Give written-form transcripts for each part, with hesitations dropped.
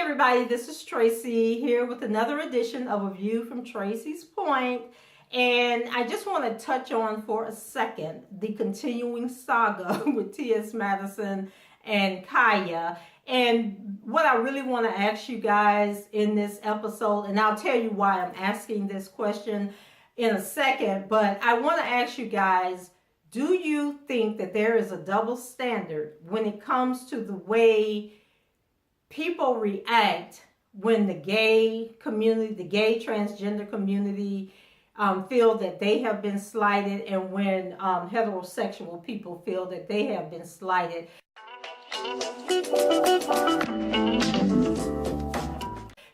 everybody, this is Tracy here with another edition of A View from Tracy's Point. And I just want to touch on for a second the continuing saga with T.S. Madison and Khia. And what I really want to ask you guys in this episode, and I'll tell you why I'm asking this question in a second, but I want to ask you guys, do you think that there is a double standard when it comes to the way people react when the gay community, the gay transgender community, feel that they have been slighted, and when heterosexual people feel that they have been slighted?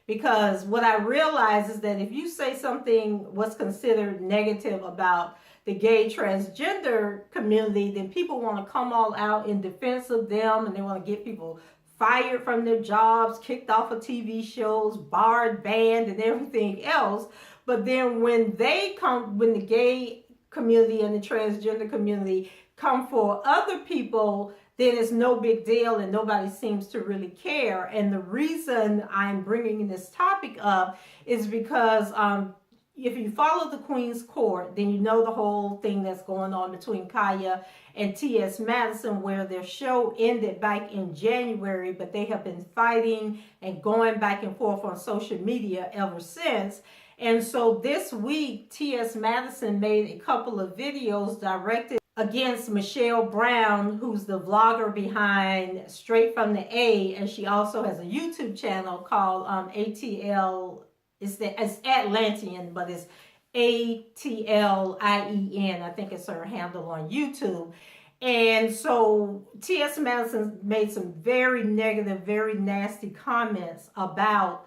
Because what I realize is that if you say something what's considered negative about the gay transgender community, then people want to come all out in defense of them, and they want to get people fired from their jobs, kicked off of TV shows, barred, banned, and everything else. But then when the gay community and the transgender community come for other people, then it's no big deal and nobody seems to really care. And the reason I'm bringing this topic up is because if you follow the Queen's Court, then you know the whole thing that's going on between Khia and T.S. Madison, where their show ended back in January, but they have been fighting and going back and forth on social media ever since. And so this week, T.S. Madison made a couple of videos directed against Michelle Brown, who's the vlogger behind Straight from the A, and she also has a YouTube channel called ATL. It's Atlantean, but it's ATLIEN. I think it's her handle on YouTube. And so T.S. Madison made some very negative, very nasty comments about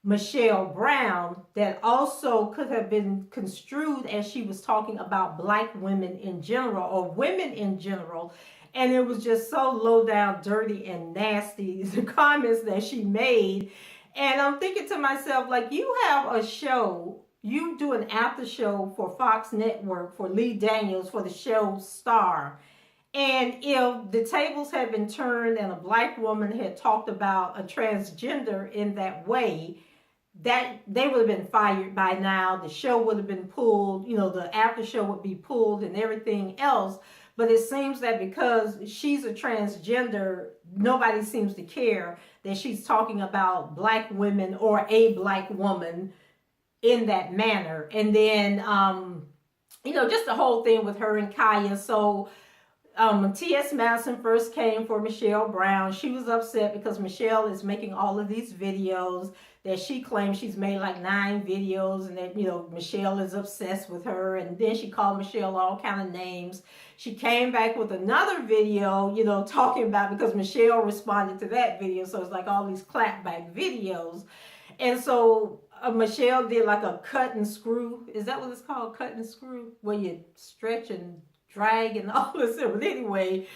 Michelle Brown that also could have been construed as she was talking about Black women in general, or women in general. And it was just so low down, dirty, and nasty, the comments that she made. And I'm thinking to myself, like, you have a show, you do an after show for Fox Network, for Lee Daniels, for the show Star. And if the tables had been turned and a Black woman had talked about a transgender in that way, that they would have been fired by now. The show would have been pulled, the after show would be pulled and everything else. But it seems that because she's a transgender, nobody seems to care that she's talking about Black women or a Black woman in that manner. And then, just the whole thing with her and Khia. So when T.S. Madison first came for Michelle Brown, she was upset because Michelle is making all of these videos that she claims she's made like 9 videos, and that, Michelle is obsessed with her. And then she called Michelle all kind of names. She came back with another video, talking about, because Michelle responded to that video. So it's like all these clapback videos. And so Michelle did like a cut and screw. Is that what it's called? Cut and screw? Where you stretch and drag and all this. But anyway,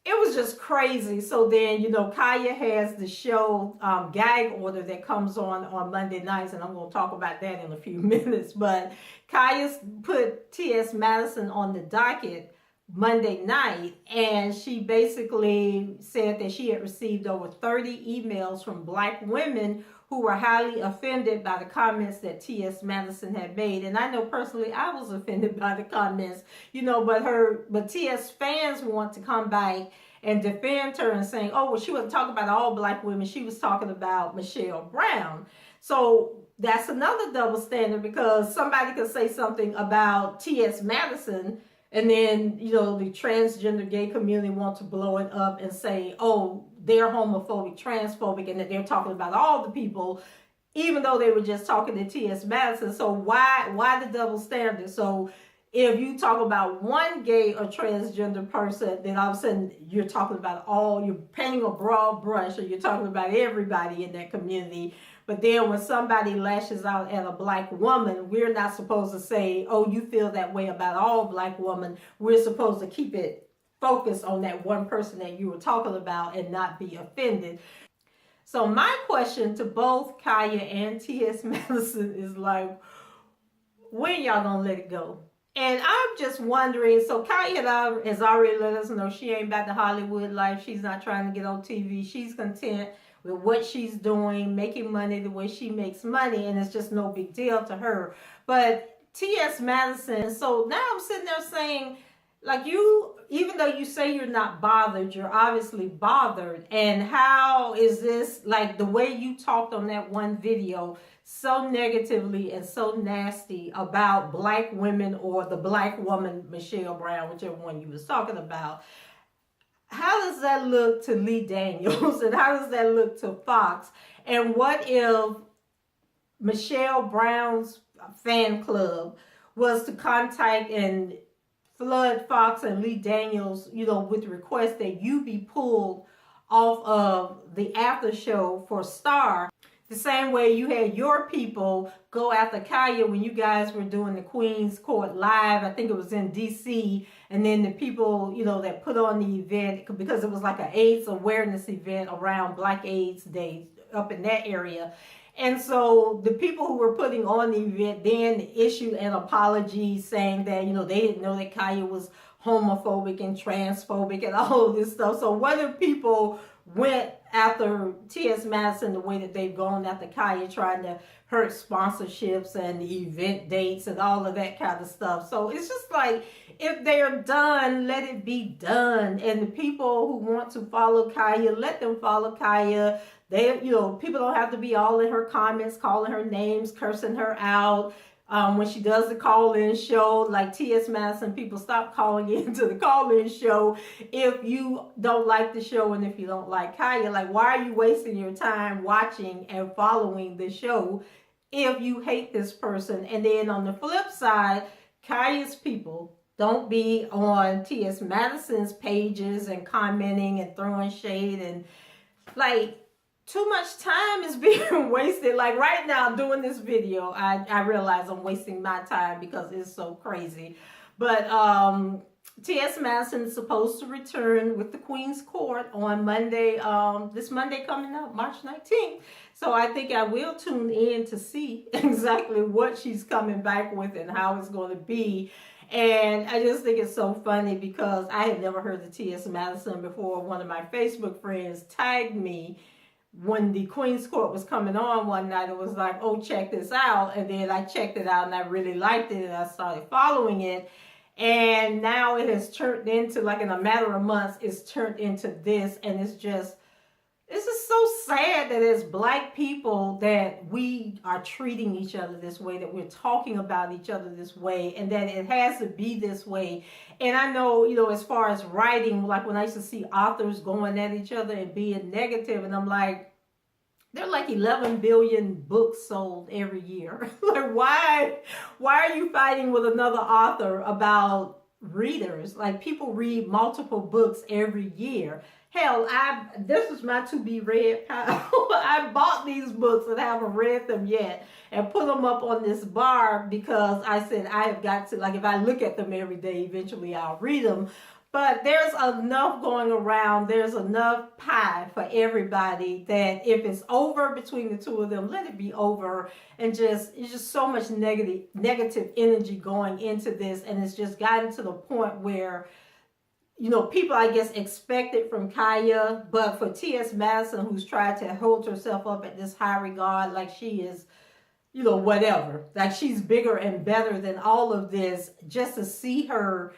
it was just crazy. So then, Khia has the show gag order that comes on Monday nights, and I'm going to talk about that in a few minutes. But Khia put T.S. Madison on the docket Monday night, and she basically said that she had received over 30 emails from Black women who were highly offended by the comments that T.S. Madison had made. And I know personally I was offended by the comments, but T.S. fans want to come back and defend her and saying, oh, well, she wasn't talking about all Black women. She was talking about Michelle Brown. So that's another double standard, because somebody could say something about T.S. Madison, and then, the transgender gay community want to blow it up and say, oh, they're homophobic, transphobic, and that they're talking about all the people, even though they were just talking to T.S. Madison. So why the double standard? So if you talk about one gay or transgender person, then all of a sudden you're talking about you're painting a broad brush, or you're talking about everybody in that community. But then when somebody lashes out at a Black woman, we're not supposed to say, oh, you feel that way about all Black women. We're supposed to keep it focused on that one person that you were talking about and not be offended. So my question to both Khia and T.S. Madison is like, when y'all gonna let it go? And I'm just wondering, so Khia has already let us know she ain't about the Hollywood life. She's not trying to get on TV. She's content with what she's doing, making money the way she makes money, and it's just no big deal to her. But T.S. Madison, so now I'm sitting there saying, like, you, even though you say you're not bothered, you're obviously bothered. And how is this, like, the way you talked on that one video so negatively and so nasty about black women, or the black woman Michelle Brown, whichever one you was talking about? How does that look to Lee Daniels, and how does that look to Fox? And what if Michelle Brown's fan club was to contact and flood Fox and Lee Daniels, with requests that you be pulled off of the after show for Star, the same way you had your people go after Khia when you guys were doing the Queen's Court Live. I think it was in DC. And then the people, that put on the event, because it was like an AIDS awareness event around Black AIDS Day up in that area. And so the people who were putting on the event then issued an apology saying that, they didn't know that Khia was homophobic and transphobic and all of this stuff. So what if people went after T.S. Madison the way that they've gone after Khia, trying to hurt sponsorships and event dates and all of that kind of stuff? So it's just like, if they're done, let it be done. And the people who want to follow Khia, let them follow Khia. They, people don't have to be all in her comments, calling her names, cursing her out. When she does the call-in show, like T.S. Madison, people stop calling into the call-in show if you don't like the show and if you don't like Khia. Like, why are you wasting your time watching and following the show if you hate this person? And then on the flip side, Khia's people, don't be on T.S. Madison's pages and commenting and throwing shade, and like, too much time is being wasted. Like right now, I'm doing this video. I realize I'm wasting my time because it's so crazy. But T.S. Madison is supposed to return with the Queen's Court on Monday, this Monday coming up, March 19th. So I think I will tune in to see exactly what she's coming back with and how it's going to be. And I just think it's so funny because I had never heard of T.S. Madison before. One of my Facebook friends tagged me when the Queen's Court was coming on one night. It was like, oh, check this out. And then I checked it out and I really liked it and I started following it. And now it has turned into, like, in a matter of months, it's turned into this. And it's just so sad that as black people that we are treating each other this way, that we're talking about each other this way, and that it has to be this way. And I know, as far as writing, like when I used to see authors going at each other and being negative, and I'm like, there are like 11 billion books sold every year. Like, why are you fighting with another author about readers? Like, people read multiple books every year. Hell, this is my to be read pile. I bought these books and haven't read them yet and put them up on this bar because I said I have got to, like, if I look at them every day, eventually I'll read them. But there's enough going around. There's enough pie for everybody that if it's over between the two of them, let it be over. And it's just so much negative energy going into this. And it's just gotten to the point where, people, I guess, expect it from Khia. But for T.S. Madison, who's tried to hold herself up at this high regard, like she is, whatever. Like she's bigger and better than all of this, just to see her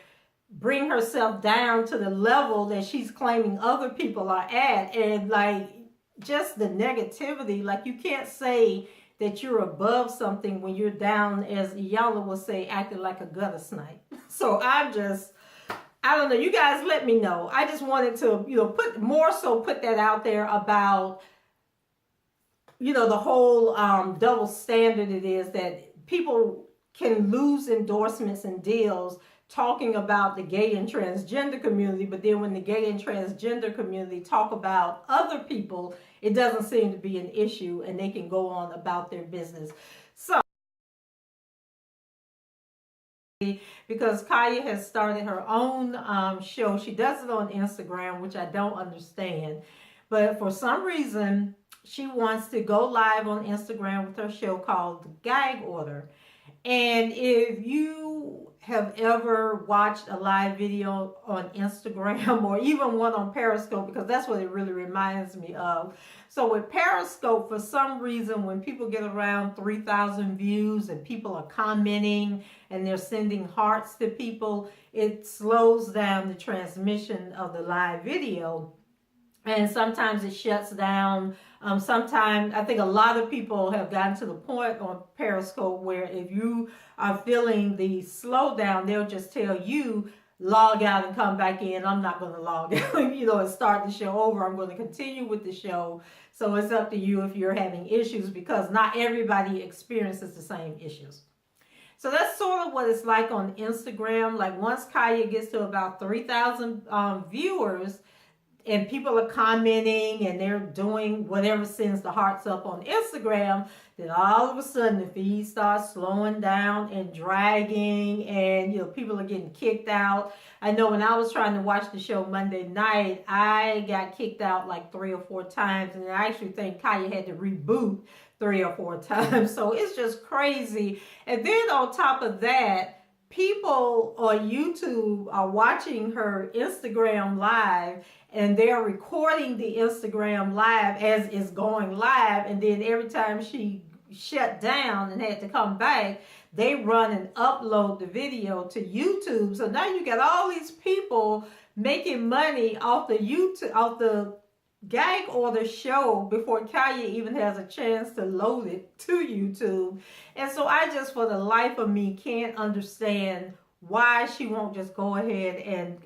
bring herself down to the level that she's claiming other people are at, and like just the negativity. Like, you can't say that you're above something when you're down, as Iyanla will say, acting like a gutter snipe. So I don't know. You guys let me know. I just wanted to, put that out there about, the whole double standard it is that people can lose endorsements and deals talking about the gay and transgender community, but then when the gay and transgender community talk about other people, it doesn't seem to be an issue and they can go on about their business. So, because Khia has started her own show, she does it on Instagram, which I don't understand, but for some reason she wants to go live on Instagram with her show called The Gag Order. And if you have ever watched a live video on Instagram or even one on Periscope, because that's what it really reminds me of. So with Periscope, for some reason, when people get around 3,000 views and people are commenting and they're sending hearts to people, it slows down the transmission of the live video. And sometimes it shuts down. Sometimes I think a lot of people have gotten to the point on Periscope where if you are feeling the slowdown, they'll just tell you log out and come back in. I'm not going to log out, and start the show over. I'm going to continue with the show. So it's up to you if you're having issues, because not everybody experiences the same issues. So that's sort of what it's like on Instagram. Like once Khia gets to about 3,000 viewers, and people are commenting and they're doing whatever sends the hearts up on Instagram, then all of a sudden the feed starts slowing down and dragging, and people are getting kicked out. I know when I was trying to watch the show Monday night, I got kicked out like 3 or 4 times, and I actually think Khia had to reboot 3 or 4 times. So it's just crazy. And then on top of that, people on YouTube are watching her Instagram live, and they're recording the Instagram live as it's going live. And then every time she shut down and had to come back, they run and upload the video to YouTube. So now you got all these people making money off the YouTube, off the gag order show before Khia even has a chance to load it to YouTube. And so I just, for the life of me, can't understand why she won't just go ahead and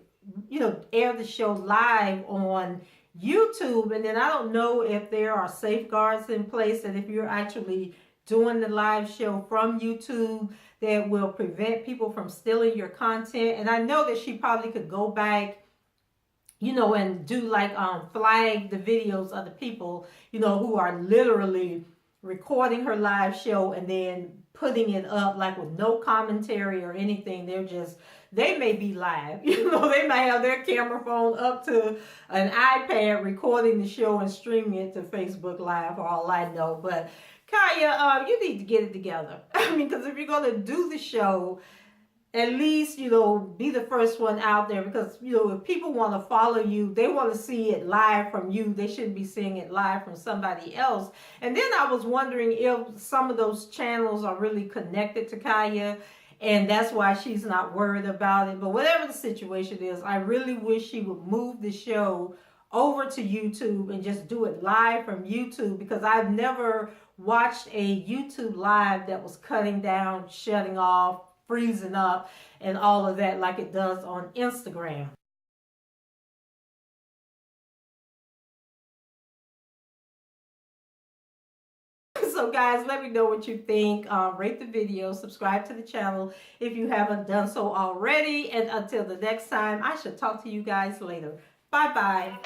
air the show live on YouTube. And then I don't know if there are safeguards in place that if you're actually doing the live show from YouTube, that will prevent people from stealing your content. And I know that she probably could go back, and do like flag the videos of the people, who are literally recording her live show and then putting it up like with no commentary or anything. They may be live, they may have their camera phone up to an iPad recording the show and streaming it to Facebook Live, for all I know. But Khia, you need to get it together. I mean, because if you're going to do the show, at least, be the first one out there, because, if people want to follow you, they want to see it live from you. They shouldn't be seeing it live from somebody else. And then I was wondering if some of those channels are really connected to Khia, and that's why she's not worried about it. But whatever the situation is, I really wish she would move the show over to YouTube and just do it live from YouTube, because I've never watched a YouTube live that was cutting down, shutting off, freezing up, and all of that like it does on Instagram. So guys, let me know what you think. Rate the video, subscribe to the channel if you haven't done so already. And until the next time, I shall talk to you guys later. Bye-bye.